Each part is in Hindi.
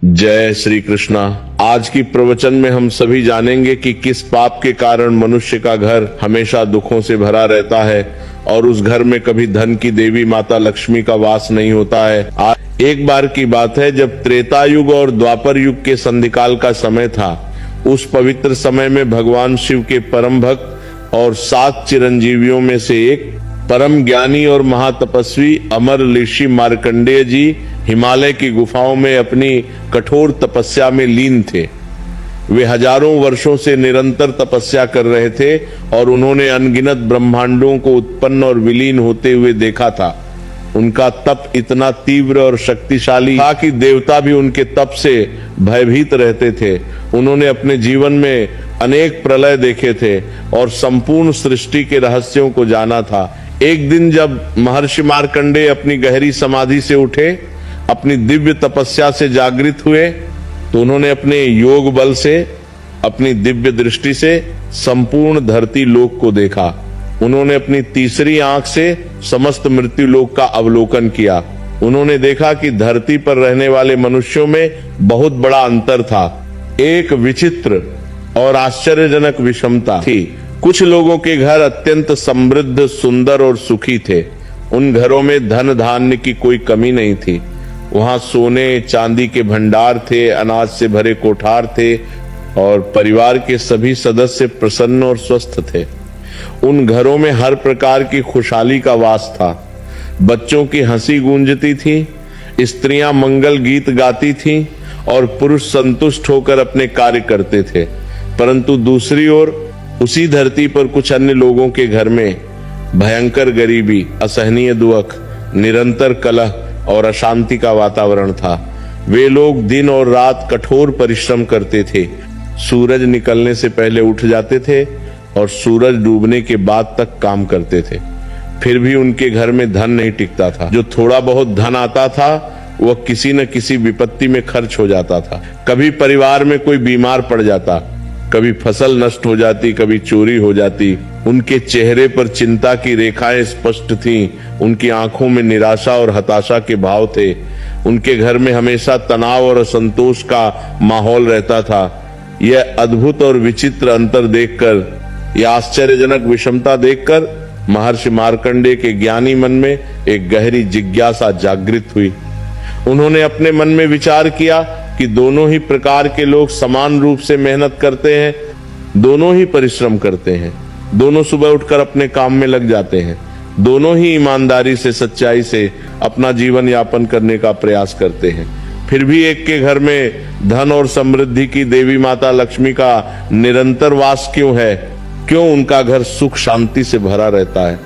जय श्री कृष्णा। आज की प्रवचन में हम सभी जानेंगे कि किस पाप के कारण मनुष्य का घर हमेशा दुखों से भरा रहता है और उस घर में कभी धन की देवी माता लक्ष्मी का वास नहीं होता है। आज एक बार की बात है जब त्रेता युग और द्वापर युग के संधिकाल का समय था। उस पवित्र समय में भगवान शिव के परम भक्त और 7 चिरंजीवियों में से एक परम ज्ञानी और महातपस्वी अमर ऋषि मार्कंडेय जी हिमालय की गुफाओं में अपनी कठोर तपस्या में लीन थे। वे हजारों वर्षों से निरंतर तपस्या कर रहे थे और उन्होंने अनगिनत ब्रह्मांडों को उत्पन्न और विलीन होते हुए देखा था। उनका तप इतना तीव्र और शक्तिशाली था कि देवता भी उनके तप से भयभीत रहते थे। उन्होंने अपने जीवन में अनेक प्रलय देखे थे और संपूर्ण सृष्टि के रहस्यों को जाना था। एक दिन जब महर्षि मार्कंडेय अपनी गहरी समाधि से उठे, अपनी दिव्य तपस्या से जागृत हुए, तो उन्होंने अपने योग बल से, अपनी दिव्य दृष्टि से संपूर्ण धरती लोक को देखा। उन्होंने अपनी तीसरी आंख से समस्त मृत्यु लोक का अवलोकन किया। उन्होंने देखा कि धरती पर रहने वाले मनुष्यों में बहुत बड़ा अंतर था। एक विचित्र और आश्चर्यजनक विषमता थी। कुछ लोगों के घर अत्यंत समृद्ध, सुंदर और सुखी थे। उन घरों में धन धान्य की कोई कमी नहीं थी। वहां सोने चांदी के भंडार थे, अनाज से भरे कोठार थे और परिवार के सभी सदस्य प्रसन्न और स्वस्थ थे। उन घरों में हर प्रकार की खुशहाली का वास था। बच्चों की हंसी गूंजती थी, स्त्रियां मंगल गीत गाती थीं और पुरुष संतुष्ट होकर अपने कार्य करते थे। परंतु दूसरी ओर उसी धरती पर कुछ अन्य लोगों के घर में भयंकर गरीबी, असहनीय दुख, निरंतर कलह और अशांति का वातावरण था। वे लोग दिन और रात कठोर परिश्रम करते थे। सूरज निकलने से पहले उठ जाते थे और सूरज डूबने के बाद तक काम करते थे। फिर भी उनके घर में धन नहीं टिकता था। जो थोड़ा बहुत धन आता था वह किसी न किसी विपत्ति में खर्च हो जाता था। कभी परिवार में कोई बीमार पड़ जाता, कभी फसल नष्ट हो जाती, कभी चोरी हो जाती। उनके चेहरे पर चिंता की रेखाएं स्पष्ट थीं। उनकी आंखों में निराशा और हताशा के भाव थे। उनके घर में हमेशा तनाव और असंतोष का माहौल रहता था। यह अद्भुत और विचित्र अंतर देखकर, यह आश्चर्यजनक विषमता देखकर महर्षि मार्कंडेय के ज्ञानी मन में एक गहरी जिज्ञासा जागृत हुई। उन्होंने अपने मन में विचार किया कि दोनों ही प्रकार के लोग समान रूप से मेहनत करते हैं, दोनों ही परिश्रम करते हैं, दोनों सुबह उठकर अपने काम में लग जाते हैं, दोनों ही ईमानदारी से, सच्चाई से अपना जीवन यापन करने का प्रयास करते हैं। फिर भी एक के घर में धन और समृद्धि की देवी माता लक्ष्मी का निरंतर वास क्यों है? क्यों उनका घर सुख शांति से भरा रहता है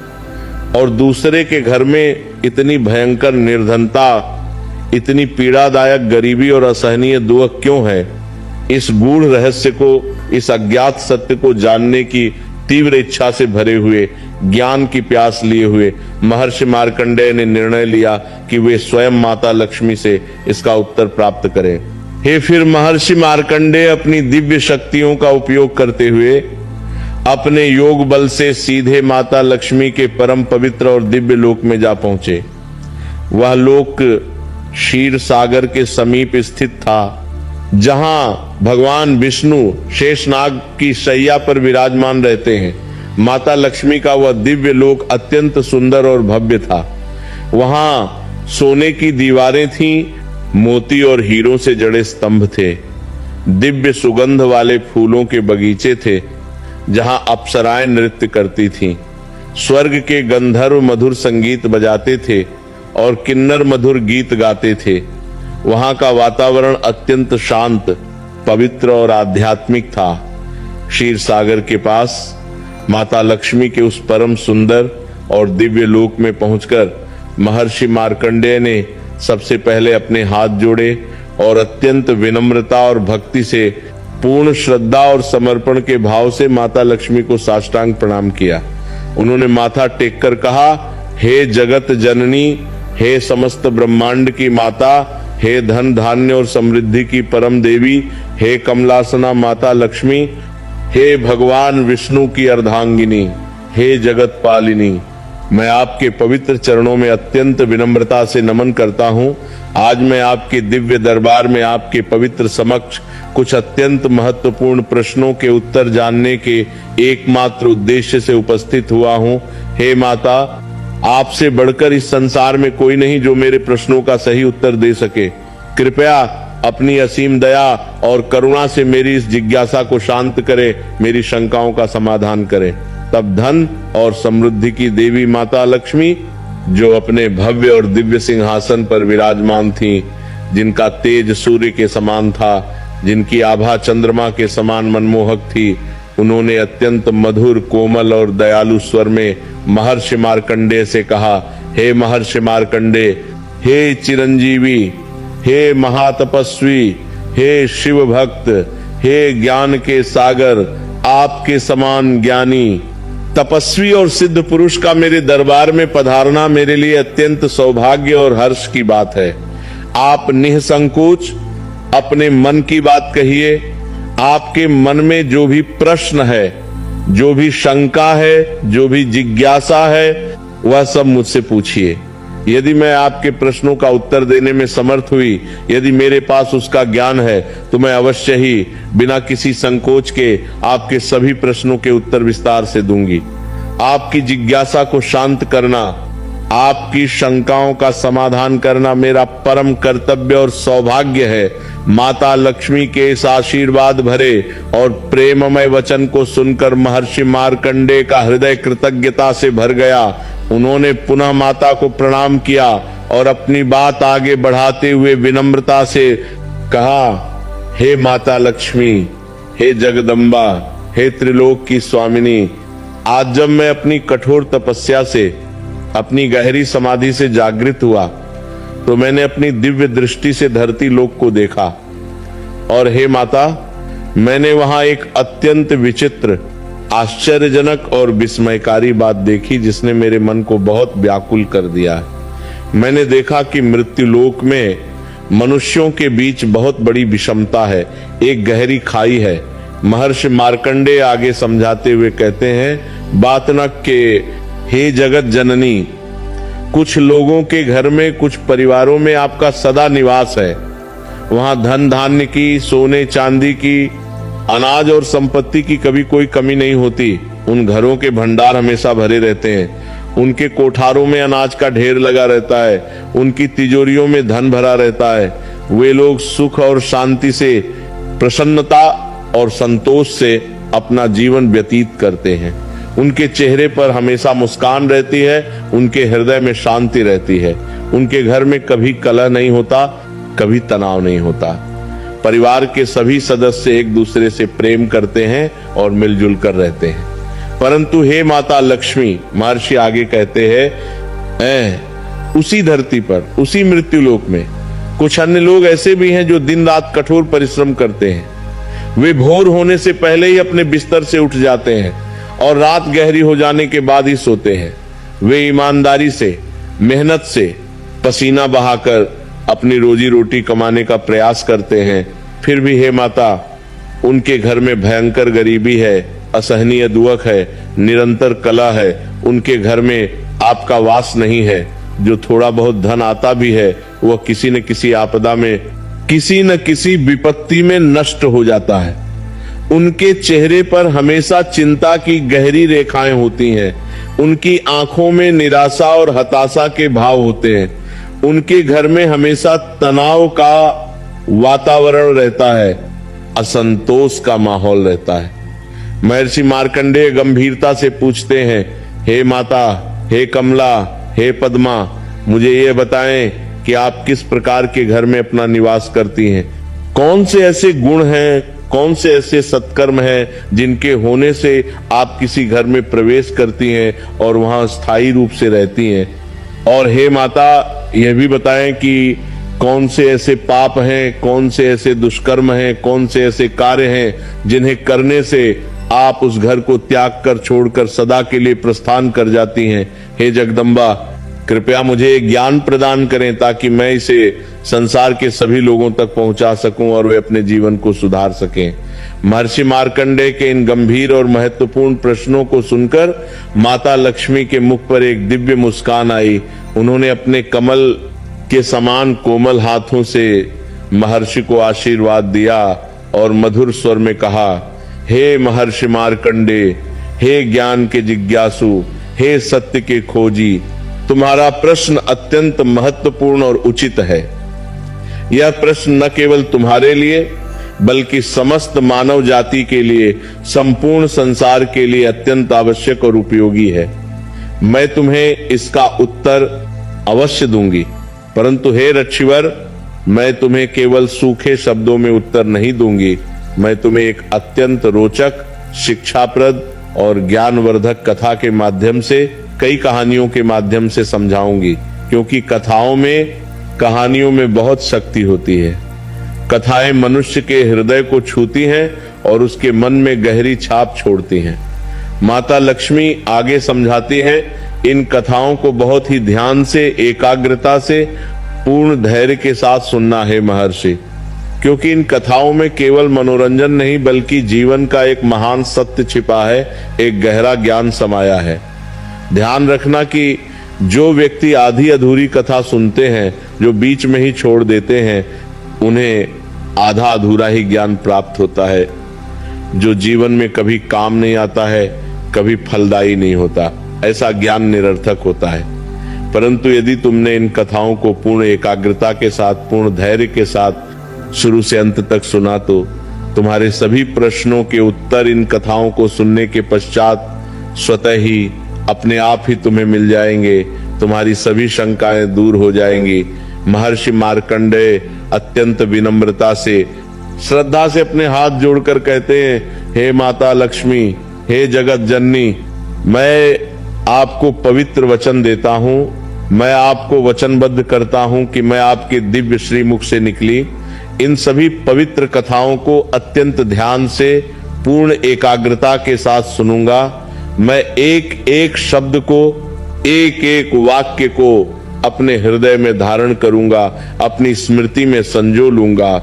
और दूसरे के घर में इतनी भयंकर निर्धनता, इतनी पीड़ादायक गरीबी और असहनीय दुख क्यों है? इस गूढ़ रहस्य को, इस अज्ञात सत्य को जानने की तीव्र इच्छा से भरे हुए, ज्ञान की प्यास लिए हुए महर्षि मार्कंडेय ने निर्णय लिया कि वे स्वयं माता लक्ष्मी से इसका उत्तर प्राप्त करें। फिर महर्षि मार्कंडेय अपनी दिव्य शक्तियों का उपयोग करते हुए अपने योग बल से सीधे माता लक्ष्मी के परम पवित्र और दिव्य लोक में जा पहुंचे। वह लोक क्षीर सागर के समीप स्थित था, जहां भगवान विष्णु शेषनाग की शैया पर विराजमान रहते हैं। माता लक्ष्मी का वह दिव्य लोक अत्यंत सुंदर और भव्य था। वहां सोने की दीवारें थीं, मोती और हीरों से जड़े स्तंभ थे, दिव्य सुगंध वाले फूलों के बगीचे थे जहां अप्सराएं नृत्य करती थीं। स्वर्ग के गंधर्व मधुर संगीत बजाते थे और किन्नर मधुर गीत गाते थे। वहां का वातावरण अत्यंत शांत, पवित्र और आध्यात्मिक था। क्षीर सागर के पास माता लक्ष्मी के उस परम सुंदर और दिव्य लोक में पहुंचकर महर्षि मार्कंडेय ने सबसे पहले अपने हाथ जोड़े और अत्यंत विनम्रता और भक्ति से, पूर्ण श्रद्धा और समर्पण के भाव से माता लक्ष्मी को साष्टांग प्रणाम किया। उन्होंने माथा टेककर कहा, हे जगत जननी, हे समस्त ब्रह्मांड की माता, हे धन धान्य और समृद्धि की परम देवी, हे कमलासना माता लक्ष्मी, हे भगवान विष्णु की अर्धांगिनी, हे जगत पालिनी, मैं आपके पवित्र चरणों में अत्यंत विनम्रता से नमन करता हूँ। आज मैं आपके दिव्य दरबार में आपके पवित्र समक्ष कुछ अत्यंत महत्वपूर्ण प्रश्नों के उत्तर जानने के एकमात्र उद्देश्य से उपस्थित हुआ हूँ। हे माता, आपसे बढ़कर इस संसार में कोई नहीं जो मेरे प्रश्नों का सही उत्तर दे सके। कृपया अपनी असीम दया और करुणा से मेरी इस जिज्ञासा को शांत करे, मेरी शंकाओं का समाधान करे। तब धन और समृद्धि की देवी माता लक्ष्मी, जो अपने भव्य और दिव्य सिंहासन पर विराजमान थी, जिनका तेज सूर्य के समान था, जिनकी आभा चंद्रमा के समान मनमोहक थी, उन्होंने अत्यंत मधुर, कोमल और दयालु स्वर में महर्षि मार्कंडेय से कहा, हे महर्षि मार्कंडेय, हे चिरंजीवी, हे महातपस्वी, हे शिव भक्त, हे ज्ञान के सागर, आपके समान ज्ञानी, तपस्वी और सिद्ध पुरुष का मेरे दरबार में पधारना मेरे लिए अत्यंत सौभाग्य और हर्ष की बात है। आप निसंकोच अपने मन की बात कहिए। आपके मन में जो भी प्रश्न है, जो भी शंका है, जो भी जिज्ञासा है, वह सब मुझसे पूछिए। यदि मैं आपके प्रश्नों का उत्तर देने में समर्थ हुई, यदि मेरे पास उसका ज्ञान है, तो मैं अवश्य ही बिना किसी संकोच के आपके सभी प्रश्नों के उत्तर विस्तार से दूंगी। आपकी जिज्ञासा को शांत करना, आपकी शंकाओं का समाधान करना मेरा परम कर्तव्य और सौभाग्य है। माता लक्ष्मी के इस आशीर्वाद भरे और प्रेममय वचन को सुनकर महर्षि मार्कंडेय का हृदय कृतज्ञता से भर गया। उन्होंने पुनः माता को प्रणाम किया और अपनी बात आगे बढ़ाते हुए विनम्रता से कहा, हे माता लक्ष्मी, हे जगदम्बा, हे त्रिलोक की स्वामिनी, आज जब मैं अपनी कठोर तपस्या से, अपनी गहरी समाधि से जागृत हुआ, तो मैंने अपनी दिव्य दृष्टि से धरती लोक को देखा। और हे माता, मैंने वहां एक अत्यंत विचित्र, आश्चर्यजनक और विस्मयकारी बात देखी, जिसने मेरे मन को बहुत व्याकुल कर दिया। मैंने देखा कि मृत्युलोक में मनुष्यों के बीच बहुत बड़ी विषमता है, एक गहरी खाई है। महर्षि मार्कंडेय आगे समझाते हुए कहते हैं, बात न के हे जगत जननी, कुछ लोगों के घर में, कुछ परिवारों में आपका सदा निवास है। वहां धन धान्य की, सोने चांदी की, अनाज और संपत्ति की कभी कोई कमी नहीं होती। उन घरों के भंडार हमेशा भरे रहते हैं। उनके कोठारों में अनाज का ढेर लगा रहता है। उनकी तिजोरियों में धन भरा रहता है। वे लोग सुख और शांति से, प्रसन्नता और संतोष से अपना जीवन व्यतीत करते हैं। उनके चेहरे पर हमेशा मुस्कान रहती है, उनके हृदय में शांति रहती है। उनके घर में कभी कलह नहीं होता, कभी तनाव नहीं होता। परिवार के सभी सदस्य एक दूसरे से प्रेम करते हैं और मिलजुल कर रहते हैं। परंतु हे माता लक्ष्मी, महर्षि आगे कहते हैं, उसी धरती पर, उसी मृत्युलोक में कुछ अन्य लोग ऐसे भी हैं जो दिन रात कठोर परिश्रम करते हैं। वे भोर होने से पहले ही अपने बिस्तर से उठ जाते हैं और रात गहरी हो जाने के बाद ही सोते हैं। वे ईमानदारी से, मेहनत से, पसीना बहाकर अपनी रोजी रोटी कमाने का प्रयास करते हैं। फिर भी हे माता, उनके घर में भयंकर गरीबी है, असहनीय दुख है, निरंतर कलह है। उनके घर में आपका वास नहीं है। जो थोड़ा बहुत धन आता भी है, वह किसी न किसी आपदा में, किसी न किसी विपत्ति में नष्ट हो जाता है। उनके चेहरे पर हमेशा चिंता की गहरी रेखाएं होती हैं। उनकी आंखों में निराशा और हताशा के भाव होते हैं। उनके घर में हमेशा तनाव का वातावरण रहता है, असंतोष का माहौल रहता है। महर्षि मार्कंडेय गंभीरता से पूछते हैं, हे माता, हे कमला, हे पद्मा, मुझे ये बताएं कि आप किस प्रकार के घर में अपना निवास करती हैं? कौन से ऐसे गुण हैं, कौन से ऐसे सत्कर्म हैं जिनके होने से आप किसी घर में प्रवेश करती हैं और वहां स्थायी रूप से रहती हैं? और हे माता, यह भी बताएं कि कौन से ऐसे पाप हैं, कौन से ऐसे दुष्कर्म हैं, कौन से ऐसे कार्य हैं जिन्हें करने से आप उस घर को त्याग कर, छोड़कर सदा के लिए प्रस्थान कर जाती हैं। हे जगदम्बा, कृपया मुझे ज्ञान प्रदान करें ताकि मैं इसे संसार के सभी लोगों तक पहुंचा सकूं और वे अपने जीवन को सुधार सकें। महर्षि मार्कंडेय के इन गंभीर और महत्वपूर्ण प्रश्नों को सुनकर माता लक्ष्मी के मुख पर एक दिव्य मुस्कान आई। उन्होंने अपने कमल के समान कोमल हाथों से महर्षि को आशीर्वाद दिया और मधुर स्वर में कहा, हे महर्षि मार्कंडेय, हे ज्ञान के जिज्ञासु, हे सत्य के खोजी, तुम्हारा प्रश्न अत्यंत महत्वपूर्ण और उचित है। यह प्रश्न न केवल तुम्हारे लिए बल्कि समस्त मानव जाति के लिए, संपूर्ण संसार के लिए अत्यंत आवश्यक और उपयोगी है। मैं तुम्हें इसका उत्तर अवश्य दूंगी, परंतु हे ऋषिवर, मैं तुम्हें केवल सूखे शब्दों में उत्तर नहीं दूंगी। मैं तुम्हें एक अत्यंत रोचक, शिक्षाप्रद और ज्ञानवर्धक कथा के माध्यम से, कई कहानियों के माध्यम से समझाऊंगी, क्योंकि कहानियों में बहुत शक्ति होती है। कथाएं मनुष्य के हृदय को छूती हैं और उसके मन में गहरी छाप छोड़ती हैं। माता लक्ष्मी आगे समझाती हैं, इन कथाओं को बहुत ही ध्यान से, एकाग्रता से, पूर्ण धैर्य के साथ सुनना है महर्षि, क्योंकि इन कथाओं में केवल मनोरंजन नहीं बल्कि जीवन का एक महान सत्य छिपा है, एक गहरा ज्ञान समाया है। ध्यान रखना कि जो व्यक्ति आधी अधूरी कथा सुनते हैं, जो बीच में ही छोड़ देते हैं, उन्हें आधा अधूरा ही ज्ञान प्राप्त होता है, जो जीवन में कभी काम नहीं आता है, कभी फलदायी नहीं होता। ऐसा ज्ञान निरर्थक होता है। परंतु यदि तुमने इन कथाओं को पूर्ण एकाग्रता के साथ, पूर्ण धैर्य के साथ शुरू से अंत तक सुना, तो तुम्हारे सभी प्रश्नों के उत्तर इन कथाओं को सुनने के पश्चात स्वतः ही, अपने आप ही तुम्हें मिल जाएंगे। तुम्हारी सभी शंकाएं दूर हो जाएंगी। महर्षि मार्कंडेय अत्यंत विनम्रता से, श्रद्धा से अपने हाथ जोड़कर कहते हैं, हे माता लक्ष्मी, हे जगत जननी, मैं आपको पवित्र वचन देता हूं। मैं आपको वचनबद्ध करता हूं कि मैं आपके दिव्य श्रीमुख से निकली इन सभी पवित्र कथाओं को अत्यंत ध्यान से, पूर्ण एकाग्रता के साथ सुनूंगा। मैं एक एक शब्द को, एक एक वाक्य को अपने हृदय में धारण करूंगा, अपनी स्मृति में संजो लूंगा।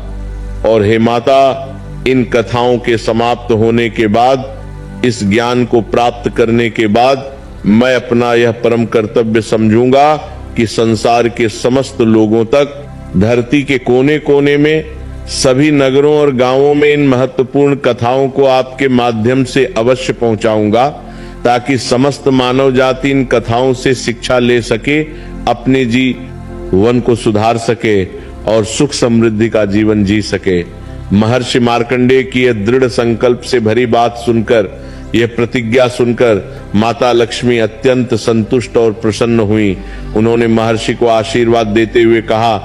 और हे माता, इन कथाओं के समाप्त होने के बाद, इस ज्ञान को प्राप्त करने के बाद, मैं अपना यह परम कर्तव्य समझूंगा कि संसार के समस्त लोगों तक, धरती के कोने कोने में, सभी नगरों और गांवों में इन महत्वपूर्ण कथाओं को आपके माध्यम से अवश्य पहुंचाऊंगा, ताकि समस्त मानव जाति इन कथाओं से शिक्षा ले सके, अपने जीवन को सुधार सके और सुख समृद्धि का जीवन जी सके। महर्षि मार्कंडेय की यह दृढ़ संकल्प से भरी बात सुनकर, यह प्रतिज्ञा सुनकर माता लक्ष्मी अत्यंत संतुष्ट और प्रसन्न हुई। उन्होंने महर्षि को आशीर्वाद देते हुए कहा,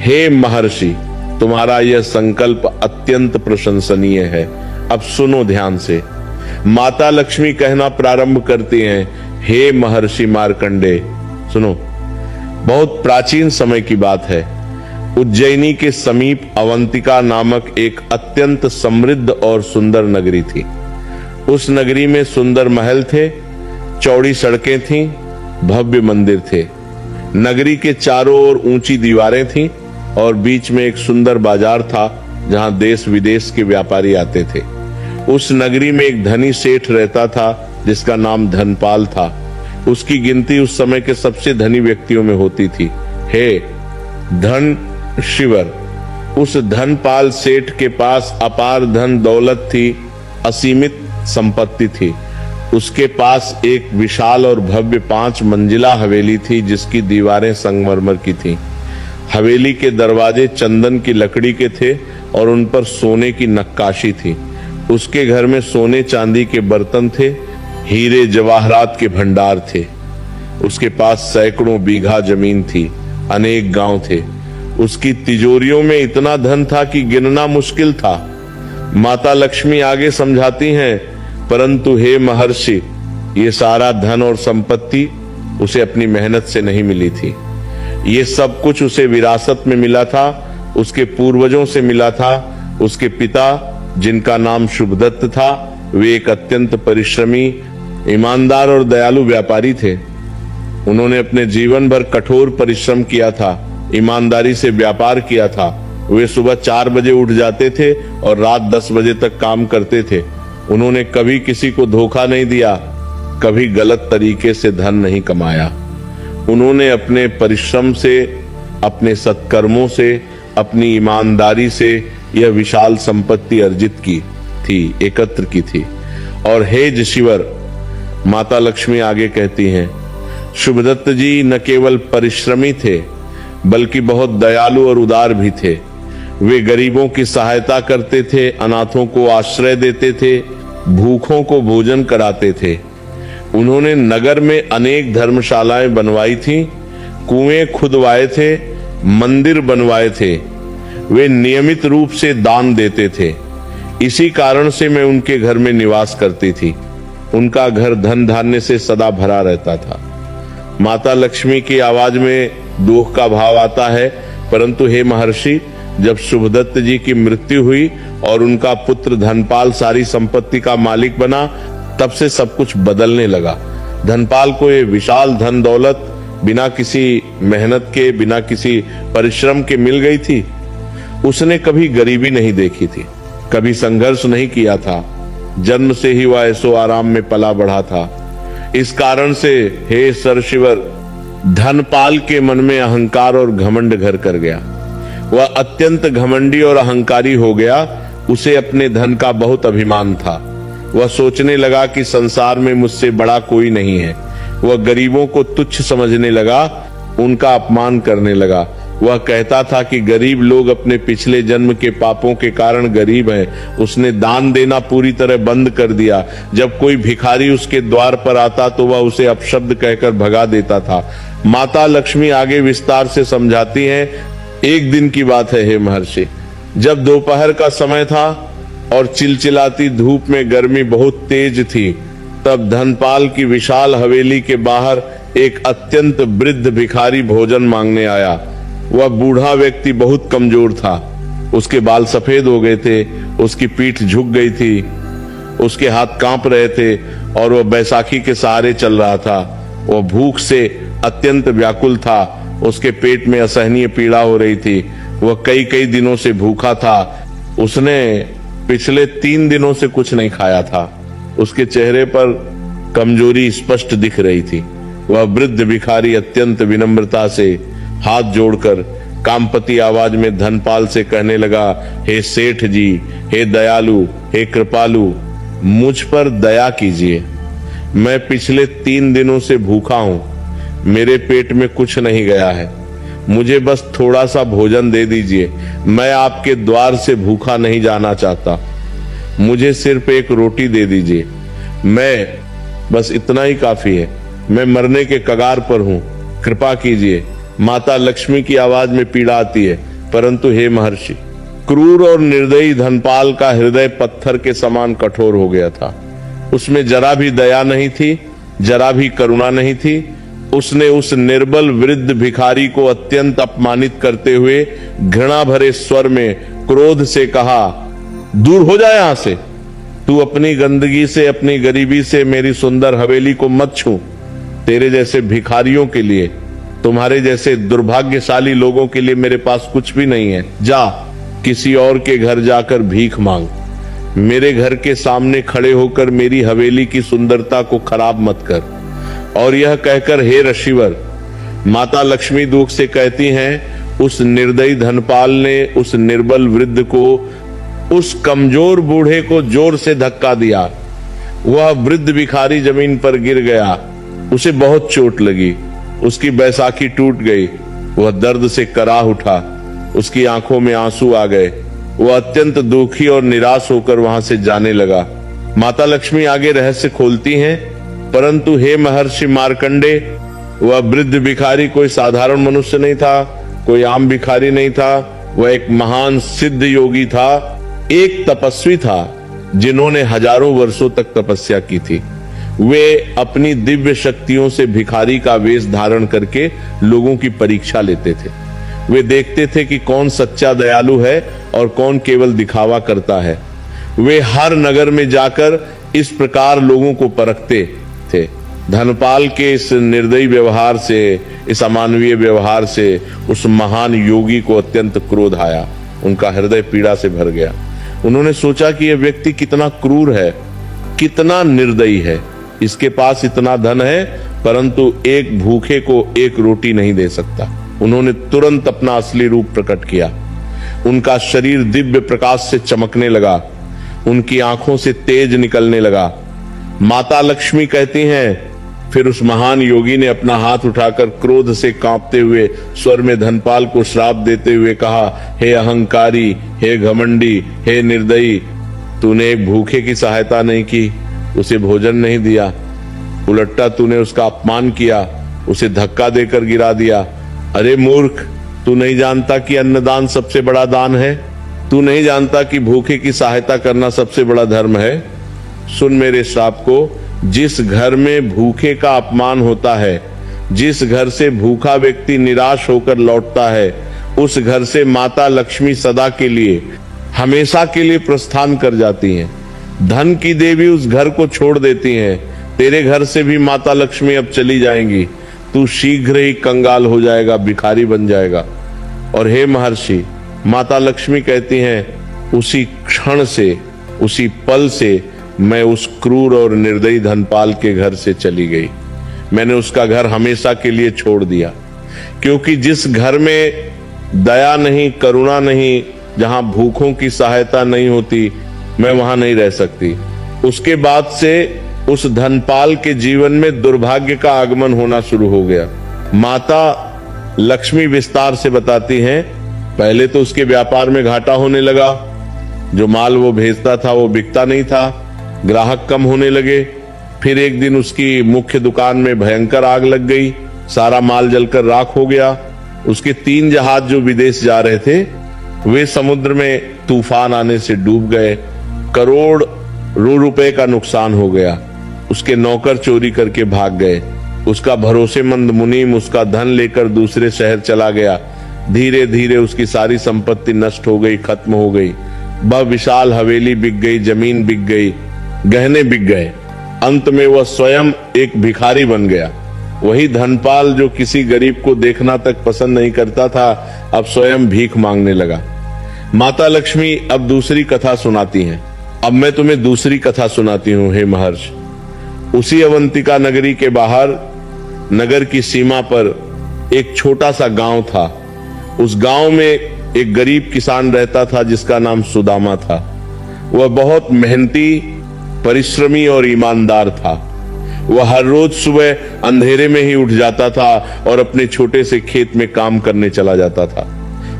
हे महर्षि, तुम्हारा यह संकल्प अत्यंत प्रशंसनीय है। अब सुनो ध्यान से। माता लक्ष्मी कहना प्रारंभ करती हैं, हे महर्षि मार्कंडेय, सुनो। बहुत प्राचीन समय की बात है। उज्जैनी के समीप अवंतिका नामक एक अत्यंत समृद्ध और सुंदर नगरी थी। उस नगरी में सुंदर महल थे, चौड़ी सड़कें थीं, भव्य मंदिर थे। नगरी के चारों ओर ऊंची दीवारें थीं और बीच में एक सुंदर बाजार था जहां देश विदेश के व्यापारी आते थे। उस नगरी में एक धनी सेठ रहता था जिसका नाम धनपाल था। उसकी गिनती उस समय के सबसे धनी व्यक्तियों में होती थी। हे धन शिवर, उस धनपाल सेठ के पास अपार धन दौलत थी, असीमित संपत्ति थी। उसके पास एक विशाल और भव्य 5 मंजिला हवेली थी जिसकी दीवारें संगमरमर की थीं। हवेली के दरवाजे चंदन की लकड़ी के थे और उन पर सोने की नक्काशी थी। उसके घर में सोने चांदी के बर्तन थे, हीरे जवाहरात के भंडार थे। उसके पास सैकड़ों बीघा जमीन थी, अनेक गांव थे। उसकी तिजोरियों में इतना धन था कि गिनना मुश्किल था। माता लक्ष्मी आगे समझाती हैं, परंतु हे महर्षि, ये सारा धन और संपत्ति उसे अपनी मेहनत से नहीं मिली थी। ये सब कुछ उसे विरासत में मिला था, उसके पूर्वजों से मिला था। उसके पिता, जिनका नाम शुभदत्त था, वे एक अत्यंत परिश्रमी, ईमानदार और दयालु व्यापारी थे। उन्होंने अपने जीवन भर कठोर परिश्रम किया था ईमानदारी से व्यापार किया था। वे सुबह 4 बजे उठ जाते थे और रात 10 बजे तक काम करते थे। उन्होंने कभी किसी को धोखा नहीं दिया, कभी गलत तरीके से धन नहीं कमाया। उन्होंने अपने परिश्रम से, अपने सत्कर्मों से, अपनी ईमानदारी से यह विशाल संपत्ति अर्जित की थी, एकत्र की थी। और हे ऋषिवर, माता लक्ष्मी आगे कहती हैं, शुभदत्त जी न केवल परिश्रमी थे बल्कि बहुत दयालु और उदार भी थे। वे गरीबों की सहायता करते थे, अनाथों को आश्रय देते थे, भूखों को भोजन कराते थे। उन्होंने नगर में अनेक धर्मशालाएं बनवाई थी, कुएं खुदवाए थे, मंदिर बनवाए थे। वे नियमित रूप से दान देते थे। इसी कारण से मैं उनके घर में निवास करती थी। उनका घर धन धान्य से सदा भरा रहता था। माता लक्ष्मी की आवाज में दुख का भाव आता है, परंतु हे महर्षि, जब शुभदत्त जी की मृत्यु हुई और उनका पुत्र धनपाल सारी संपत्ति का मालिक बना, तब से सब कुछ बदलने लगा। धनपाल को ये विशाल धन दौलत बिना किसी मेहनत के, बिना किसी परिश्रम के मिल गई थी। उसने कभी गरीबी नहीं देखी थी, कभी संघर्ष नहीं किया था। जन्म से ही वह ऐसो आराम में पला बढ़ा था। इस कारण से हे सरशिवर, धनपाल के मन में अहंकार और घमंड घर कर गया। वह अत्यंत घमंडी और अहंकारी हो गया। उसे अपने धन का बहुत अभिमान था। वह सोचने लगा कि संसार में मुझसे बड़ा कोई नहीं है। वह गरीबों को तुच्छ समझने लगा, उनका अपमान करने लगा। वह कहता था कि गरीब लोग अपने पिछले जन्म के पापों के कारण गरीब हैं। उसने दान देना पूरी तरह बंद कर दिया। जब कोई भिखारी उसके द्वार पर आता तो वह उसे अपशब्द कहकर भगा देता था। माता लक्ष्मी आगे विस्तार से समझाती हैं, एक दिन की बात है हे महर्षि, जब दोपहर का समय था और चिलचिलाती धूप में गर्मी बहुत तेज थी, तब धनपाल की विशाल हवेली के बाहर एक अत्यंत वृद्ध भिखारी भोजन मांगने आया। वह बूढ़ा व्यक्ति बहुत कमजोर था। उसके बाल सफेद हो गए थे, उसकी पीठ झुक गई थी, उसके हाथ कांप रहे थे और वह बैसाखी के सहारे चल रहा था। वह भूख से अत्यंत व्याकुल था। उसके पेट में असहनीय पीड़ा हो रही थी। वह कई कई दिनों से भूखा था। उसने पिछले 3 दिनों से कुछ नहीं खाया था। उसके चेहरे पर कमजोरी स्पष्ट दिख रही थी। वह वृद्ध भिखारी अत्यंत विनम्रता से हाथ जोड़कर कामपति आवाज में धनपाल से कहने लगा, हे सेठ जी, हे दयालु, हे कृपालु, मुझ पर दया कीजिए। मैं पिछले 3 दिनों से भूखा हूं। मेरे पेट में कुछ नहीं गया है। मुझे बस थोड़ा सा भोजन दे दीजिए। मैं आपके द्वार से भूखा नहीं जाना चाहता। मुझे सिर्फ एक रोटी दे दीजिए। मैं बस इतना ही काफी है। मैं मरने के कगार पर हूं। कृपा कीजिए। माता लक्ष्मी की आवाज में पीड़ा आती है, परंतु हे महर्षि, क्रूर और निर्दयी धनपाल का हृदय पत्थर के समान कठोर हो गया था। उसमें जरा भी दया नहीं थी, जरा भी करुणा नहीं थी। उसने उस निर्बल वृद्ध भिखारी को अत्यंत अपमानित करते हुए घृणा भरे स्वर में क्रोध से कहा, दूर हो जा यहां से। तू अपनी गंदगी से, अपनी गरीबी से मेरी सुंदर हवेली को मत छू। तेरे जैसे भिखारियों के लिए, तुम्हारे जैसे दुर्भाग्यशाली लोगों के लिए मेरे पास कुछ भी नहीं है। जा, किसी और के घर जाकर भीख मांग। मेरे घर के सामने खड़े होकर मेरी हवेली की सुंदरता को खराब मत कर। और यह कहकर हे ऋषिवर, माता लक्ष्मी दुख से कहती हैं, उस निर्दयी धनपाल ने उस निर्बल वृद्ध को, उस कमजोर बूढ़े को जोर से धक्का दिया। वह वृद्ध भिखारी जमीन पर गिर गया। उसे बहुत चोट लगी। उसकी बैसाखी टूट गई। वह दर्द से कराह उठा। उसकी आंखों में आंसू आ गए। वह अत्यंत दुखी और निराश होकर वहां से जाने लगा। माता लक्ष्मी आगे रहस्य खोलती हैं, परंतु हे महर्षि मार्कंडे, वह वृद्ध भिखारी कोई साधारण मनुष्य नहीं था, कोई आम भिखारी नहीं था। वह एक महान सिद्ध योगी था, एक तपस्वी था, जिन्होंने हजारों वर्षों तक तपस्या की थी। वे अपनी दिव्य शक्तियों से भिखारी का वेश धारण करके लोगों की परीक्षा लेते थे। वे देखते थे कि कौन सच्चा दयालु है और कौन केवल दिखावा करता है। वे हर नगर में जाकर इस प्रकार लोगों को परखते थे। धनपाल के इस निर्दयी व्यवहार से, इस अमानवीय व्यवहार से उस महान योगी को अत्यंत क्रोध आया। उनका हृदय पीड़ा से भर गया। उन्होंने सोचा कि यह व्यक्ति कितना क्रूर है, कितना निर्दयी है। इसके पास इतना धन है परंतु एक भूखे को एक रोटी नहीं दे सकता। उन्होंने तुरंत अपना असली रूप प्रकट किया। उनका शरीर दिव्य प्रकाश से चमकने लगा, उनकी आंखों से तेज निकलने लगा। माता लक्ष्मी कहती हैं, फिर उस महान योगी ने अपना हाथ उठाकर क्रोध से कांपते हुए स्वर में धनपाल को श्राप देते हुए कहा, हे अहंकारी, हे घमंडी, हे निर्दयी, तूने एक भूखे की सहायता नहीं की, उसे भोजन नहीं दिया, उलटा तूने उसका अपमान किया, उसे धक्का देकर गिरा दिया। अरे मूर्ख, तू नहीं जानता कि अन्नदान सबसे बड़ा दान है? तू नहीं जानता कि भूखे की सहायता करना सबसे बड़ा धर्म है? सुन मेरे श्राप को, जिस घर में भूखे का अपमान होता है, जिस घर से भूखा व्यक्ति निराश होकर लौटता है, उस घर से माता लक्ष्मी सदा के लिए, हमेशा के लिए प्रस्थान कर जाती हैं। धन की देवी उस घर को छोड़ देती हैं। तेरे घर से भी माता लक्ष्मी अब चली जाएंगी। तू शीघ्र ही कंगाल हो जाएगा, भिखारी बन जाएगा। और हे महर्षि, माता लक्ष्मी कहती हैं, उसी क्षण से, उसी पल से मैं उस क्रूर और निर्दयी धनपाल के घर से चली गई। मैंने उसका घर हमेशा के लिए छोड़ दिया, क्योंकि जिस घर में दया नहीं, करुणा नहीं, जहां भूखों की सहायता नहीं होती, मैं वहां नहीं रह सकती। उसके बाद से उस धनपाल के जीवन में दुर्भाग्य का आगमन होना शुरू हो गया। माता लक्ष्मी विस्तार से बताती हैं, पहले तो उसके व्यापार में घाटा होने लगा। जो माल वो भेजता था वो बिकता नहीं था, ग्राहक कम होने लगे। फिर एक दिन उसकी मुख्य दुकान में भयंकर आग लग गई, सारा माल जलकर राख हो गया। उसके 3 जहाज जो विदेश जा रहे थे, वे समुद्र में तूफान आने से डूब गए। करोड़ रुपए का नुकसान हो गया। उसके नौकर चोरी करके भाग गए। उसका भरोसेमंद मुनीम उसका धन लेकर दूसरे शहर चला गया। धीरे धीरे उसकी सारी संपत्ति नष्ट हो गई, खत्म हो गई। वह विशाल हवेली बिक गई, जमीन बिक गई, गहने बिक गए। अंत में वह स्वयं एक भिखारी बन गया। वही धनपाल जो किसी गरीब को देखना तक पसंद नहीं करता था, अब स्वयं भीख मांगने लगा। माता लक्ष्मी अब दूसरी कथा सुनाती हैं। अब मैं तुम्हें दूसरी कथा सुनाती हूं, हे महर्षि। उसी अवंतिका नगरी के बाहर, नगर की सीमा पर एक छोटा सा गांव था। उस गांव में एक गरीब किसान रहता था जिसका नाम सुदामा था। वह बहुत मेहनती, परिश्रमी और ईमानदार था। वह हर रोज सुबह अंधेरे में ही उठ जाता था और अपने छोटे से खेत में काम करने चला जाता था।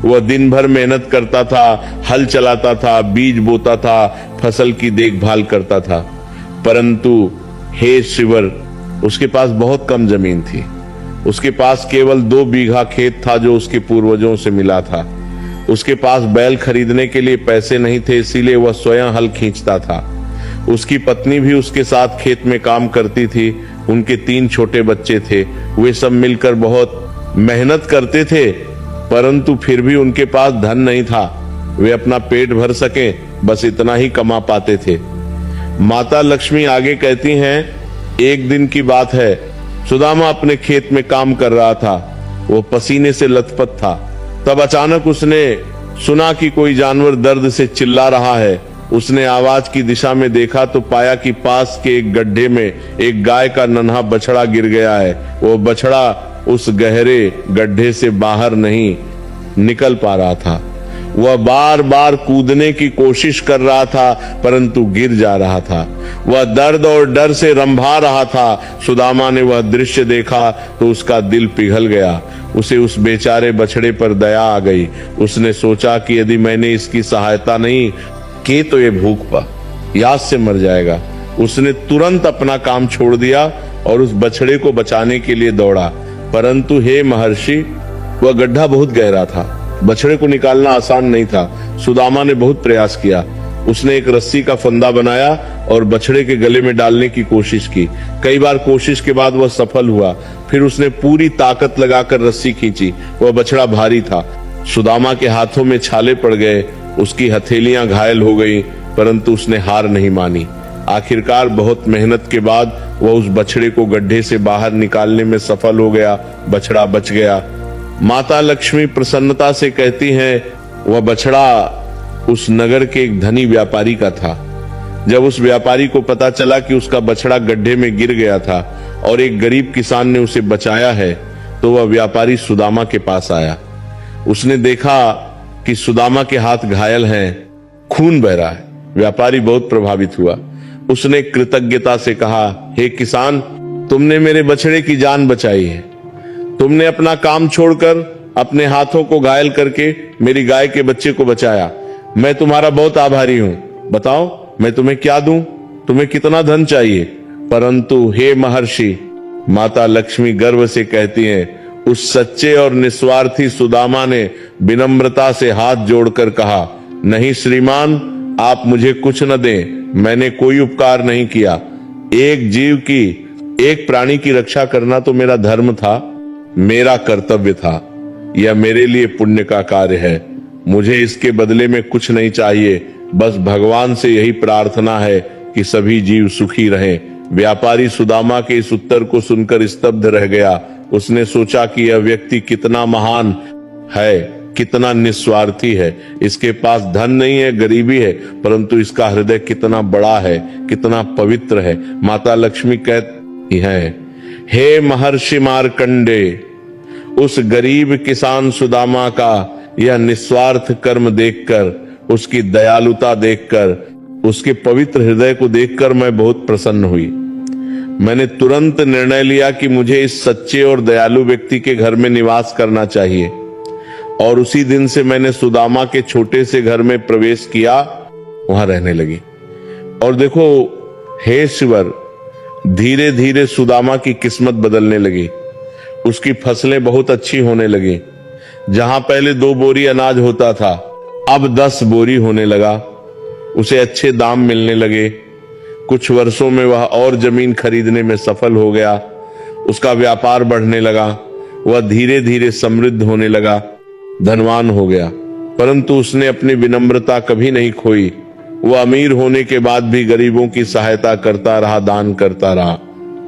वह दिन भर मेहनत करता था, हल चलाता था, बीज बोता था, फसल की देखभाल करता था। परंतु हे शिवर, उसके पास बहुत कम जमीन थी। उसके पास केवल 2 बीघा खेत था जो उसके पूर्वजों से मिला था। उसके पास बैल खरीदने के लिए पैसे नहीं थे, इसीलिए वह स्वयं हल खींचता था। उसकी पत्नी भी उसके साथ खेत में काम करती थी। उनके 3 छोटे बच्चे थे। वे सब मिलकर बहुत मेहनत करते थे, परंतु फिर भी उनके पास धन नहीं था। वे अपना पेट भर सके, बस इतना ही कमा पाते थे। माता लक्ष्मी आगे कहती हैं, एक दिन की बात है, सुदामा अपने खेत में काम कर रहा था। वो पसीने से लथपथ था। तब अचानक उसने सुना कि कोई जानवर दर्द से चिल्ला रहा है। उसने आवाज की दिशा में देखा तो पाया कि पास के एक गड्ढे में एक गाय का नन्हा बछड़ा गिर गया है। वो बछड़ा उस गहरे गड्ढे से बाहर नहीं निकल पा रहा था। वह बार बार कूदने की कोशिश कर रहा था, परंतु गिर जा रहा था। वह दर्द और डर से रंभा रहा था। सुदामा ने वह दृश्य देखा तो उसका दिल पिघल गया। उसे उस बेचारे बछड़े पर दया आ गई। उसने सोचा कि यदि मैंने इसकी सहायता नहीं की तो ये भूख प्यास से मर जाएगा। उसने तुरंत अपना काम छोड़ दिया और उस बछड़े को बचाने के लिए दौड़ा। परंतु हे महर्षि, वह गड्ढा बहुत गहरा था। बछड़े को निकालना आसान नहीं था। सुदामा ने बहुत प्रयास किया। उसने एक रस्सी का फंदा बनाया और बछड़े के गले में डालने की कोशिश की। कई बार कोशिश के बाद वह सफल हुआ। फिर उसने पूरी ताकत लगाकर रस्सी खींची। वह बछड़ा भारी था। सुदामा के हाथों में छाले पड़ गए। उसकी हथेलियां घायल हो गई, परंतु उसने हार नहीं मानी। आखिरकार बहुत मेहनत के बाद वह उस बछड़े को गड्ढे से बाहर निकालने में सफल हो गया। बछड़ा बच गया। माता लक्ष्मी प्रसन्नता से कहती हैं, वह बछड़ा उस नगर के एक धनी व्यापारी का था। जब उस व्यापारी को पता चला कि उसका बछड़ा गड्ढे में गिर गया था और एक गरीब किसान ने उसे बचाया है, तो वह व्यापारी सुदामा के पास आया। उसने देखा कि सुदामा के हाथ घायल हैं, खून बह रहा है। व्यापारी बहुत प्रभावित हुआ। उसने कृतज्ञता से कहा, हे किसान, तुमने मेरे बछड़े की जान बचाई है। तुमने अपना काम छोड़कर अपने हाथों को घायल करके मेरी गाय के बच्चे को बचाया। मैं तुम्हारा बहुत आभारी हूं। बताओ मैं तुम्हें क्या दूं? तुम्हें कितना धन चाहिए? परंतु हे महर्षि, माता लक्ष्मी गर्व से कहती हैं, उस सच्चे और निस्वार्थी सुदामा ने विनम्रता से हाथ जोड़कर कहा, नहीं श्रीमान, आप मुझे कुछ न दें। मैंने कोई उपकार नहीं किया। एक जीव की, एक प्राणी की रक्षा करना तो मेरा धर्म था, मेरा कर्तव्य था। यह मेरे लिए पुण्य का कार्य है। मुझे इसके बदले में कुछ नहीं चाहिए। बस भगवान से यही प्रार्थना है कि सभी जीव सुखी रहें। व्यापारी सुदामा के इस उत्तर को सुनकर स्तब्ध रह गया। उसने सोचा कि यह व्यक्ति कितना महान है, कितना निस्वार्थी है। इसके पास धन नहीं है, गरीबी है, परंतु इसका हृदय कितना बड़ा है, कितना पवित्र है। माता लक्ष्मी कहती हैं, हे महर्षि मार्कंडे, उस गरीब किसान सुदामा का यह निस्वार्थ कर्म देखकर, उसकी दयालुता देखकर, उसके पवित्र हृदय को देखकर मैं बहुत प्रसन्न हुई। मैंने तुरंत निर्णय लिया कि मुझे इस सच्चे और दयालु व्यक्ति के घर में निवास करना चाहिए। और उसी दिन से मैंने सुदामा के छोटे से घर में प्रवेश किया, वहां रहने लगी। और देखो हे ईश्वर, धीरे धीरे सुदामा की किस्मत बदलने लगी। उसकी फसलें बहुत अच्छी होने लगी। जहां पहले 2 बोरी अनाज होता था, अब 10 बोरी होने लगा। उसे अच्छे दाम मिलने लगे। कुछ वर्षों में वह और जमीन खरीदने में सफल हो गया। उसका व्यापार बढ़ने लगा। वह धीरे धीरे समृद्ध होने लगा, धनवान हो गया। परंतु उसने अपनी विनम्रता कभी नहीं खोई। वह अमीर होने के बाद भी गरीबों की सहायता करता रहा, दान करता रहा।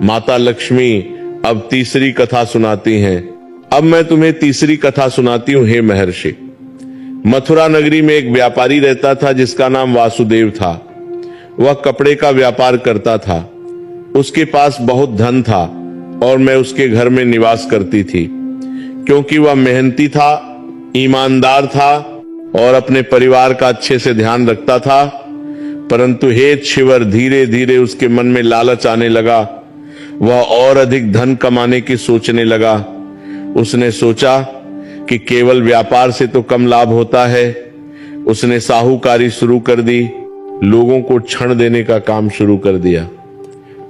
माता लक्ष्मी अब तीसरी कथा सुनाती हैं। अब मैं तुम्हें तीसरी कथा सुनाती हूं, हे महर्षि। मथुरा नगरी में एक व्यापारी रहता था जिसका नाम वासुदेव था। वह कपड़े का व्यापार करता था। उसके पास बहुत धन था और मैं उसके घर में निवास करती थी। क्योंकि वह मेहनती था, ईमानदार था और अपने परिवार का अच्छे से ध्यान रखता था। परंतु हे शिवर, धीरे धीरे उसके मन में लालच आने लगा। वह और अधिक धन कमाने की सोचने लगा। उसने सोचा कि केवल व्यापार से तो कम लाभ होता है। उसने साहूकारी शुरू कर दी, लोगों को क्षण देने का काम शुरू कर दिया।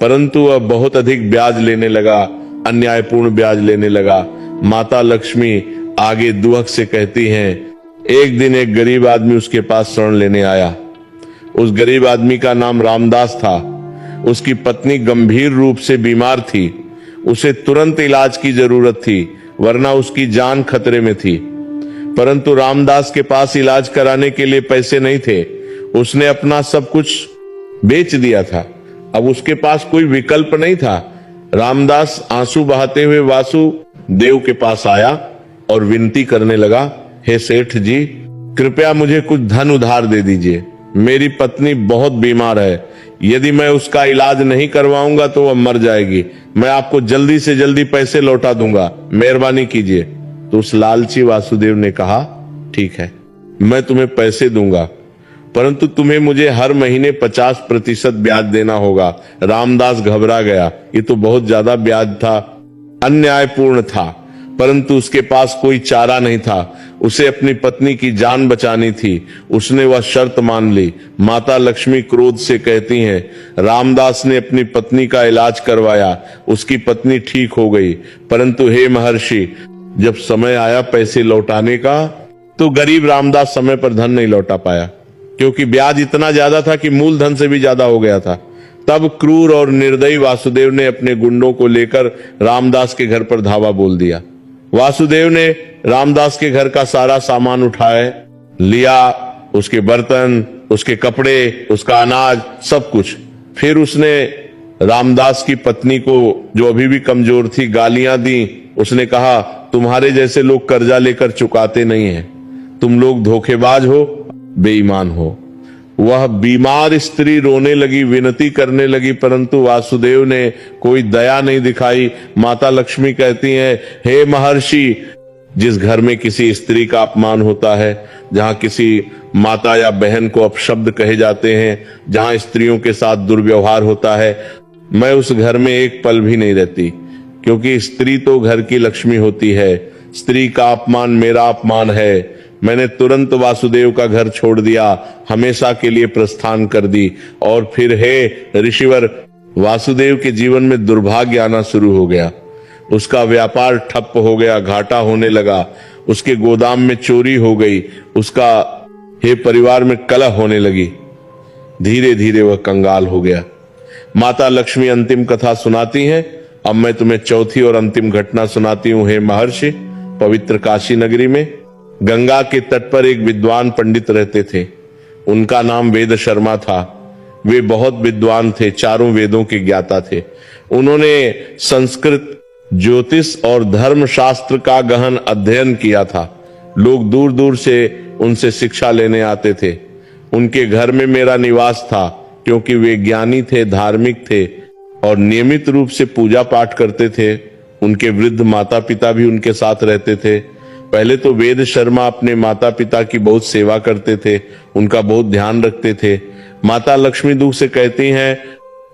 परंतु वह बहुत अधिक ब्याज लेने लगा, अन्यायपूर्ण ब्याज लेने लगा। माता लक्ष्मी आगे दुहक से कहती हैं, एक दिन एक गरीब आदमी उसके पास शरण लेने आया। उस गरीब आदमी का नाम रामदास था। उसकी पत्नी गंभीर रूप से बीमार थी। उसे तुरंत इलाज की जरूरत थी, वरना उसकी जान खतरे में थी। परंतु रामदास के पास इलाज कराने के लिए पैसे नहीं थे। उसने अपना सब कुछ बेच दिया था। अब उसके पास कोई विकल्प नहीं था। रामदास आंसू बहाते हुए वासुदेव के पास आया और विनती करने लगा, हे सेठ जी, कृपया मुझे कुछ धन उधार दे दीजिए। मेरी पत्नी बहुत बीमार है। यदि मैं उसका इलाज नहीं करवाऊंगा तो वह मर जाएगी। मैं आपको जल्दी से जल्दी पैसे लौटा दूंगा, मेहरबानी कीजिए। तो उस लालची वासुदेव ने कहा, ठीक है, मैं तुम्हें पैसे दूंगा, परंतु तुम्हें मुझे हर महीने 50% ब्याज देना होगा। रामदास घबरा गया। ये तो बहुत ज्यादा ब्याज था, अन्यायपूर्ण था, परंतु उसके पास कोई चारा नहीं था। उसे अपनी पत्नी की जान बचानी थी। उसने वह शर्त मान ली। माता लक्ष्मी क्रोध से कहती हैं, रामदास ने अपनी पत्नी का इलाज करवाया, उसकी पत्नी ठीक हो गई। परंतु हे महर्षि, जब समय आया पैसे लौटाने का, तो गरीब रामदास समय पर धन नहीं लौटा पाया, क्योंकि ब्याज इतना ज्यादा था कि मूलधन से भी ज्यादा हो गया था। तब क्रूर और निर्दयी वासुदेव ने अपने गुंडों को लेकर रामदास के घर पर धावा बोल दिया। वासुदेव ने रामदास के घर का सारा सामान उठाए लिया, उसके बर्तन, उसके कपड़े, उसका अनाज, सब कुछ। फिर उसने रामदास की पत्नी को, जो अभी भी कमजोर थी, गालियां दी। उसने कहा, तुम्हारे जैसे लोग कर्जा लेकर चुकाते नहीं हैं, तुम लोग धोखेबाज हो, बेईमान हो। वह बीमार स्त्री रोने लगी, विनती करने लगी, परंतु वासुदेव ने कोई दया नहीं दिखाई। माता लक्ष्मी कहती हैं, हे महर्षि, जिस घर में किसी स्त्री का अपमान होता है, जहां किसी माता या बहन को अपशब्द कहे जाते हैं, जहां स्त्रियों के साथ दुर्व्यवहार होता है, मैं उस घर में एक पल भी नहीं रहती, क्योंकि स्त्री तो घर की लक्ष्मी होती है। स्त्री का अपमान मेरा अपमान है। मैंने तुरंत वासुदेव का घर छोड़ दिया, हमेशा के लिए प्रस्थान कर दी। और फिर हे ऋषिवर, वासुदेव के जीवन में दुर्भाग्य आना शुरू हो गया। उसका व्यापार ठप हो गया, घाटा होने लगा, उसके गोदाम में चोरी हो गई, उसका हे परिवार में कलह होने लगी। धीरे धीरे वह कंगाल हो गया। माता लक्ष्मी अंतिम कथा सुनाती हैं। अब मैं तुम्हें चौथी और अंतिम घटना सुनाती हूं। हे महर्षि, पवित्र काशी नगरी में गंगा के तट पर एक विद्वान पंडित रहते थे। उनका नाम वेद शर्मा था। वे बहुत विद्वान थे, चारों वेदों के ज्ञाता थे। उन्होंने संस्कृत, ज्योतिष और धर्म शास्त्र का गहन अध्ययन किया था। लोग दूर दूर से उनसे शिक्षा लेने आते थे। उनके घर में मेरा निवास था, क्योंकि वे ज्ञानी थे, धार्मिक थे और नियमित रूप से पूजा पाठ करते थे। उनके वृद्ध माता पिता भी उनके साथ रहते थे। पहले तो वेद शर्मा अपने माता पिता की बहुत सेवा करते थे, उनका बहुत ध्यान रखते थे। माता लक्ष्मी दुख से कहती हैं,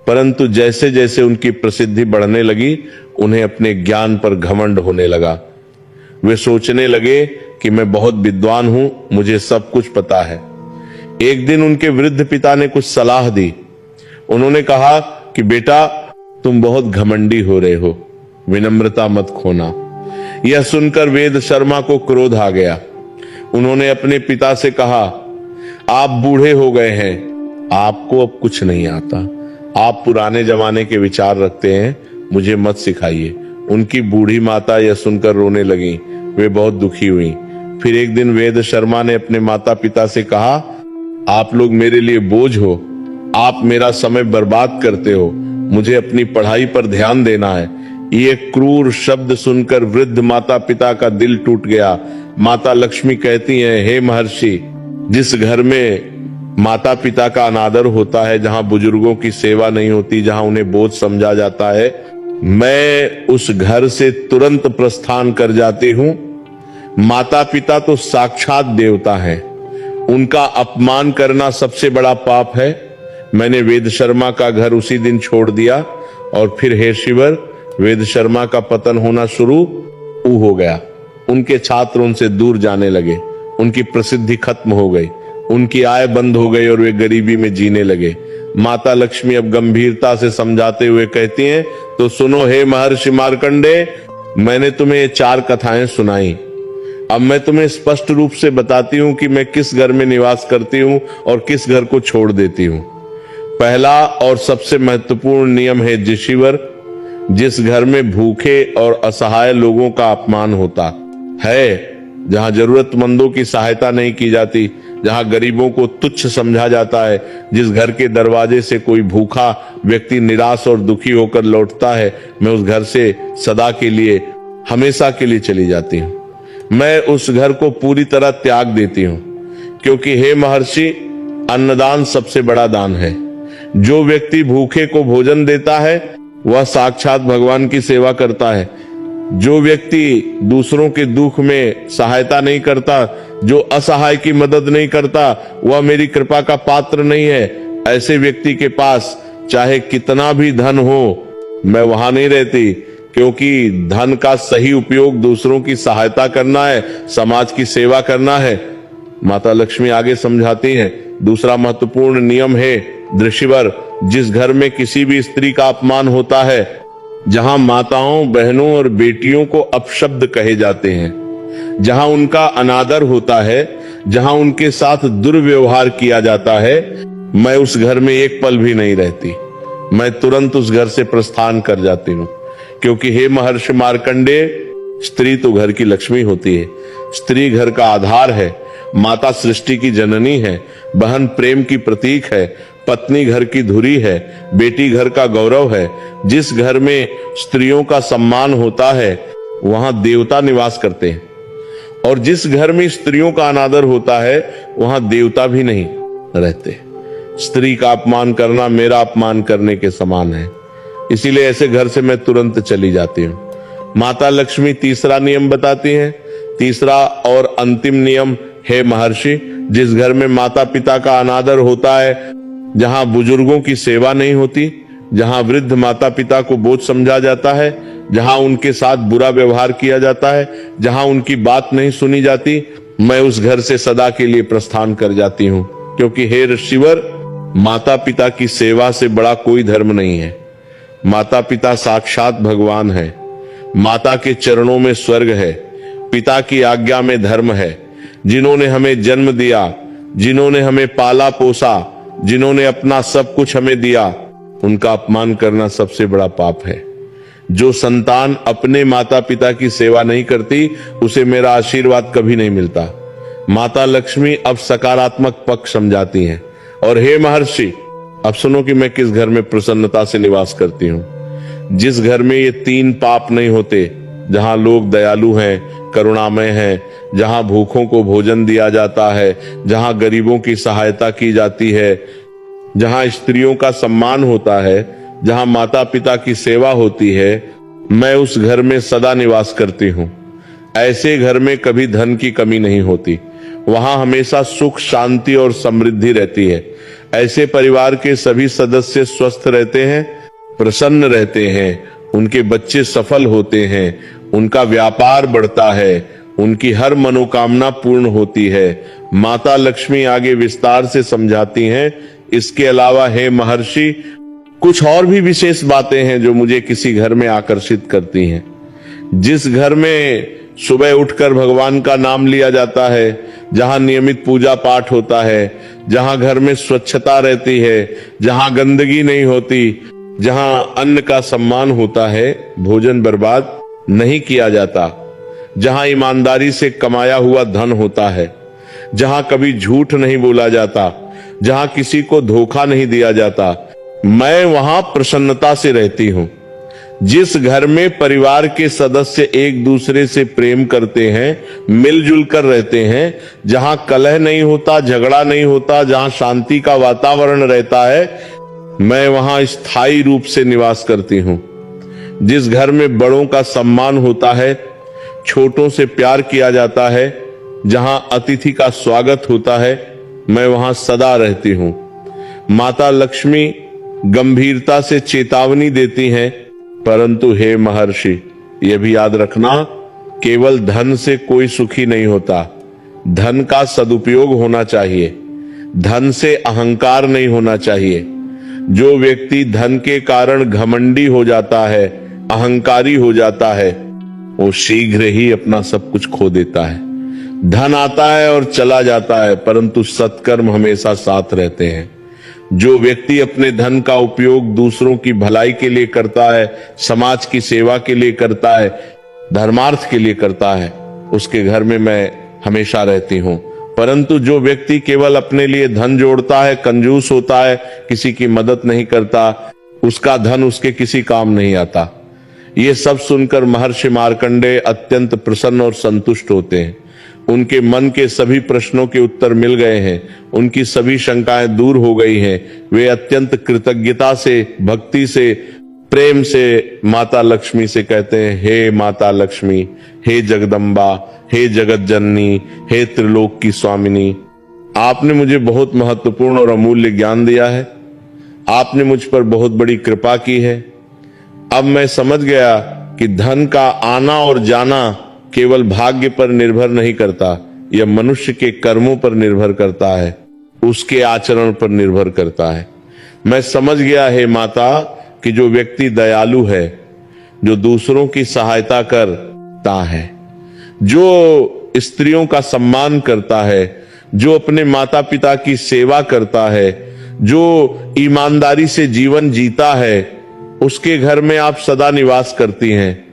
परंतु जैसे जैसे उनकी प्रसिद्धि बढ़ने लगी, उन्हें अपने ज्ञान पर घमंड होने लगा। वे सोचने लगे कि मैं बहुत विद्वान हूं, मुझे सब कुछ पता है। एक दिन उनके वृद्ध पिता ने कुछ सलाह दी। उन्होंने कहा कि बेटा, तुम बहुत घमंडी हो रहे हो, विनम्रता मत खोना। यह सुनकर वेद शर्मा को क्रोध आ गया। उन्होंने अपने पिता से कहा, आप बूढ़े हो गए हैं, आपको अब कुछ नहीं आता, आप पुराने जमाने के विचार रखते हैं, मुझे मत सिखाइए। उनकी बूढ़ी माता यह सुनकर रोने लगी। वे बहुत दुखी हुई। फिर एक दिन वेद शर्मा ने अपने माता पिता से कहा, आप लोग मेरे लिए बोझ हो, आप मेरा समय बर्बाद करते हो, मुझे अपनी पढ़ाई पर ध्यान देना है। ये क्रूर शब्द सुनकर वृद्ध माता पिता का दिल टूट गया। माता लक्ष्मी कहती हैं, हे महर्षि, जिस घर में माता पिता का अनादर होता है, जहां बुजुर्गों की सेवा नहीं होती, जहां उन्हें बोझ समझा जाता है, मैं उस घर से तुरंत प्रस्थान कर जाती हूं। माता पिता तो साक्षात देवता हैं, उनका अपमान करना सबसे बड़ा पाप है। मैंने वेद शर्मा का घर उसी दिन छोड़ दिया और फिर हे शिवर, वेद शर्मा का पतन होना शुरू हो गया। उनके छात्र उनसे दूर जाने लगे, उनकी प्रसिद्धि खत्म हो गई, उनकी आय बंद हो गई और वे गरीबी में जीने लगे। माता लक्ष्मी अब गंभीरता से समझाते हुए कहती हैं, तो सुनो हे महर्षि मार्कंडे, मैंने तुम्हें ये 4 कथाएं सुनाई। अब मैं तुम्हें स्पष्ट रूप से बताती हूं कि मैं किस घर में निवास करती हूं और किस घर को छोड़ देती हूं। पहला और सबसे महत्वपूर्ण नियम है ऋषिवर, जिस घर में भूखे और असहाय लोगों का अपमान होता है, जहां जरूरतमंदों की सहायता नहीं की जाती, जहां गरीबों को तुच्छ समझा जाता है, जिस घर के दरवाजे से कोई भूखा व्यक्ति निराश और दुखी होकर लौटता है, मैं उस घर से सदा के लिए, हमेशा के लिए चली जाती हूं। मैं उस घर को पूरी तरह त्याग देती हूं, क्योंकि हे महर्षि, अन्नदान सबसे बड़ा दान है। जो व्यक्ति भूखे को भोजन देता है, वह साक्षात भगवान की सेवा करता है। जो व्यक्ति दूसरों के दुख में सहायता नहीं करता, जो असहाय की मदद नहीं करता, वह मेरी कृपा का पात्र नहीं है। ऐसे व्यक्ति के पास चाहे कितना भी धन हो, मैं वहां नहीं रहती, क्योंकि धन का सही उपयोग दूसरों की सहायता करना है, समाज की सेवा करना है। माता लक्ष्मी आगे समझाती हैं, दूसरा महत्वपूर्ण नियम है ऋषिवर, जिस घर में किसी भी स्त्री का अपमान होता है, जहां माताओं, बहनों और बेटियों को अपशब्द कहे जाते हैं, जहां उनका अनादर होता है, जहां उनके साथ दुर्व्यवहार किया जाता है, मैं उस घर में एक पल भी नहीं रहती। मैं तुरंत उस घर से प्रस्थान कर जाती हूं, क्योंकि हे महर्षि मार्कंडे, स्त्री तो घर की लक्ष्मी होती है, स्त्री घर का आधार है माता सृष्टि की जननी है, बहन प्रेम की प्रतीक है, पत्नी घर की धुरी है, बेटी घर का गौरव है। जिस घर में स्त्रियों का सम्मान होता है वहां देवता निवास करते हैं, और जिस घर में स्त्रियों का अनादर होता है वहां देवता भी नहीं रहते। स्त्री का अपमान करना मेरा अपमान करने के समान है, इसीलिए ऐसे घर से मैं तुरंत चली जाती हूं। माता लक्ष्मी तीसरा नियम बताती हैं। तीसरा और अंतिम नियम, हे महर्षि, जिस घर में माता पिता का अनादर होता है, जहां बुजुर्गों की सेवा नहीं होती, जहां वृद्ध माता पिता को बोझ समझा जाता है, जहां उनके साथ बुरा व्यवहार किया जाता है, जहां उनकी बात नहीं सुनी जाती, मैं उस घर से सदा के लिए प्रस्थान कर जाती हूं। क्योंकि हे ऋषिवर, माता पिता की सेवा से बड़ा कोई धर्म नहीं है। माता पिता साक्षात भगवान है। माता के चरणों में स्वर्ग है, पिता की आज्ञा में धर्म है। जिन्होंने हमें जन्म दिया, जिन्होंने हमें पाला पोसा, जिन्होंने अपना सब कुछ हमें दिया, उनका अपमान करना सबसे बड़ा पाप है। जो संतान अपने माता पिता की सेवा नहीं करती, उसे मेरा आशीर्वाद कभी नहीं मिलता। माता लक्ष्मी अब सकारात्मक पक्ष समझाती हैं। और हे महर्षि, अब सुनो कि मैं किस घर में प्रसन्नता से निवास करती हूं। जिस घर में ये 3 पाप नहीं होते, जहां लोग दयालु हैं, करुणामय हैं, जहां भूखों को भोजन दिया जाता है, जहां गरीबों की सहायता की जाती है, जहां स्त्रियों का सम्मान होता है, जहां माता पिता की सेवा होती है, मैं उस घर में सदा निवास करती हूं। ऐसे घर में कभी धन की कमी नहीं होती। वहां हमेशा सुख, शांति और समृद्धि रहती है। ऐसे परिवार के सभी सदस्य स्वस्थ रहते हैं, प्रसन्न रहते हैं, उनके बच्चे सफल होते हैं, उनका व्यापार बढ़ता है, उनकी हर मनोकामना पूर्ण होती है। माता लक्ष्मी आगे विस्तार से समझाती हैं। इसके अलावा हे महर्षि, कुछ और भी विशेष बातें हैं जो मुझे किसी घर में आकर्षित करती हैं। जिस घर में सुबह उठकर भगवान का नाम लिया जाता है, जहां नियमित पूजा पाठ होता है, जहां घर में स्वच्छता रहती है, जहां गंदगी नहीं होती, जहां अन्न का सम्मान होता है, भोजन बर्बाद नहीं किया जाता, जहां ईमानदारी से कमाया हुआ धन होता है, जहां कभी झूठ नहीं बोला जाता, जहां किसी को धोखा नहीं दिया जाता, मैं वहां प्रसन्नता से रहती हूं। जिस घर में परिवार के सदस्य एक दूसरे से प्रेम करते हैं, मिलजुल कर रहते हैं, जहां कलह नहीं होता, झगड़ा नहीं होता, जहां शांति का वातावरण रहता है, मैं वहां स्थायी रूप से निवास करती हूं। जिस घर में बड़ों का सम्मान होता है, छोटों से प्यार किया जाता है, जहां अतिथि का स्वागत होता है, मैं वहां सदा रहती हूं। माता लक्ष्मी गंभीरता से चेतावनी देती हैं, परंतु हे महर्षि, यह भी याद रखना, केवल धन से कोई सुखी नहीं होता। धन का सदुपयोग होना चाहिए, धन से अहंकार नहीं होना चाहिए। जो व्यक्ति धन के कारण घमंडी हो जाता है, अहंकारी हो जाता है, वो शीघ्र ही अपना सब कुछ खो देता है। धन आता है और चला जाता है, परंतु सत्कर्म हमेशा साथ रहते हैं। जो व्यक्ति अपने धन का उपयोग दूसरों की भलाई के लिए करता है, समाज की सेवा के लिए करता है, धर्मार्थ के लिए करता है, उसके घर में मैं हमेशा रहती हूं। परंतु जो व्यक्ति केवल अपने लिए धन जोड़ता है, कंजूस होता है, किसी की मदद नहीं करता, उसका धन उसके किसी काम नहीं आता। ये सब सुनकर महर्षि मार्कंडेय अत्यंत प्रसन्न और संतुष्ट होते हैं। उनके मन के सभी प्रश्नों के उत्तर मिल गए हैं, उनकी सभी शंकाएं दूर हो गई हैं। वे अत्यंत कृतज्ञता से, भक्ति से, प्रेम से माता लक्ष्मी से कहते हैं, हे माता लक्ष्मी, हे जगदम्बा, हे जगत जननी, हे त्रिलोक की स्वामिनी, आपने मुझे बहुत महत्वपूर्ण और अमूल्य ज्ञान दिया है। आपने मुझ पर बहुत बड़ी कृपा की है। अब मैं समझ गया कि धन का आना और जाना केवल भाग्य पर निर्भर नहीं करता, यह मनुष्य के कर्मों पर निर्भर करता है, उसके आचरण पर निर्भर करता है। मैं समझ गया हे माता कि जो व्यक्ति दयालु है, जो दूसरों की सहायता करता है, जो स्त्रियों का सम्मान करता है, जो अपने माता पिता की सेवा करता है, जो ईमानदारी से जीवन जीता है, उसके घर में आप सदा निवास करती हैं।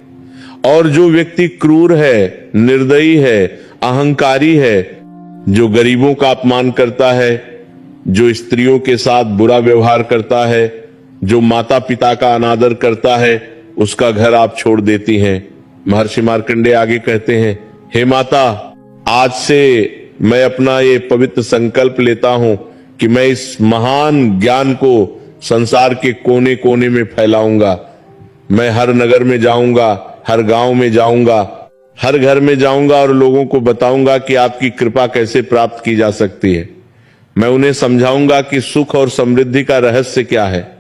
और जो व्यक्ति क्रूर है, निर्दयी है, अहंकारी है, जो गरीबों का अपमान करता है, जो स्त्रियों के साथ बुरा व्यवहार करता है, जो माता पिता का अनादर करता है, उसका घर आप छोड़ देती हैं। महर्षि मार्कंडेय आगे कहते हैं, हे माता, आज से मैं अपना ये पवित्र संकल्प लेता हूं कि मैं इस महान ज्ञान को संसार के कोने कोने में फैलाऊंगा। मैं हर नगर में जाऊंगा, हर गांव में जाऊंगा, हर घर में जाऊंगा और लोगों को बताऊंगा कि आपकी कृपा कैसे प्राप्त की जा सकती है। मैं उन्हें समझाऊंगा कि सुख और समृद्धि का रहस्य क्या है।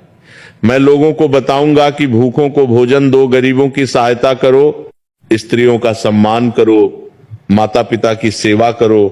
मैं लोगों को बताऊंगा कि भूखों को भोजन दो, गरीबों की सहायता करो, स्त्रियों का सम्मान करो, माता पिता की सेवा करो।